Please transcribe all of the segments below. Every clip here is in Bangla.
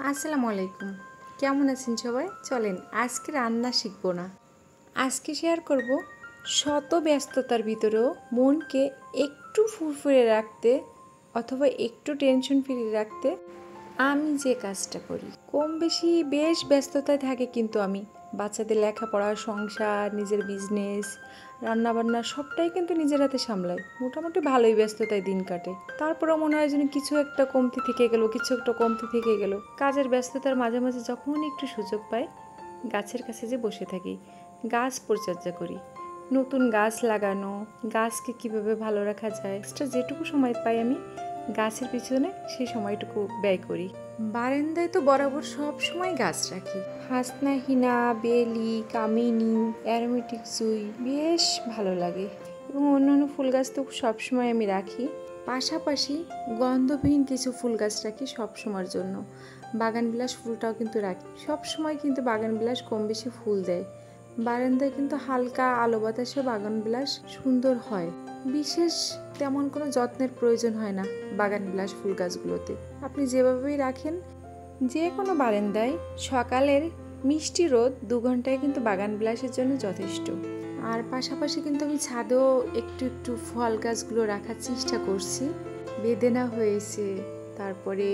আসসালামু আলাইকুম। কেমন আছেন সবাই? চলেন আজকে রান্না শিখবো না, আজকে শেয়ার করব শত ব্যস্ততার ভিতরেও মনকে একটু ফুরফুরে রাখতে অথবা একটু টেনশন ফ্রি রাখতে আমি যে কাজটা করি। কম বেশি বেশ ব্যস্ততায় থাকে, কিন্তু আমি বাচ্চাদের লেখাপড়া, সংসার, নিজের বিজনেস, রান্নাবান্না সবটাই কিন্তু নিজের হাতে সামলাই। মোটামুটি ভালোই ব্যস্ততায় দিন কাটে। তারপরেও মনে হয় যেন কিছু একটা কমতি থেকে গেল। কাজের ব্যস্ততার মাঝে মাঝে যখন একটু সুযোগ পাই, গাছের কাছে যে বসে থাকি, গাছ পরিচর্যা করি, নতুন গাছ লাগানো, গাছকে কিভাবে ভালো রাখা যায়, এক্সট্রা যেটুকু সময় পাই আমি গাছের পিছনে সেই সময়টুকু ব্যয় করি। বারান্দায় তো বরাবর সব সময় গাছ রাখি। হাসনা, হিনা, বেলি, কামিনী, অ্যারোমেটিক জুই বেশ ভালো লাগে, এবং অন্যান্য ফুল গাছ তো সবসময় আমি রাখি। পাশাপাশি গন্ধবিহীন কিছু ফুল গাছ রাখি সব সময়ের জন্য। বাগানবিলাস ফুলটাও কিন্তু রাখি সব সময়, কিন্তু বাগানবিলাস কম বেশি ফুল দেয়। বারান্দায় কিন্তু হালকা আলো বাতাসে বাগানবিলাস সুন্দর হয়। বিশেষ তেমন কোনো যত্নের প্রয়োজন হয় না বাগানবিলাস ফুল গাছগুলোতে। আপনি যেভাবেই রাখেন, যে কোনো বারান্দায় সকালের মিষ্টি রোদ 2 ঘন্টায় কিন্তু বাগানবিলাসের জন্য যথেষ্ট। আর পাশাপাশি কিন্তু আমি ছাদেও একটু একটু ফল গাছগুলো রাখার চেষ্টা করছি। বেদেনা হয়েছে, তারপরে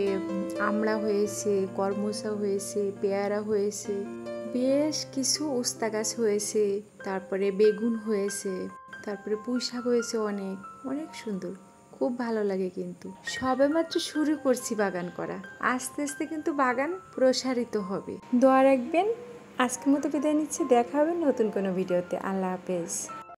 আমড়া হয়েছে, করমচা হয়েছে, পেয়ারা হয়েছে, বেশ কিছু উস্তা গাছ হয়েছে, তারপরে বেগুন হয়েছে, তারপরে পুঁই শাক হয়েছে। অনেক অনেক সুন্দর, খুব ভালো লাগে। কিন্তু সবেমাত্র শুরু করছি বাগান করা, আস্তে আস্তে কিন্তু বাগান প্রসারিত হবে। দোয়া রাখবেন। আজকের মতো বিদায় নিচ্ছি, দেখা হবে নতুন কোনো ভিডিওতে। আল্লাহ হাফেজ।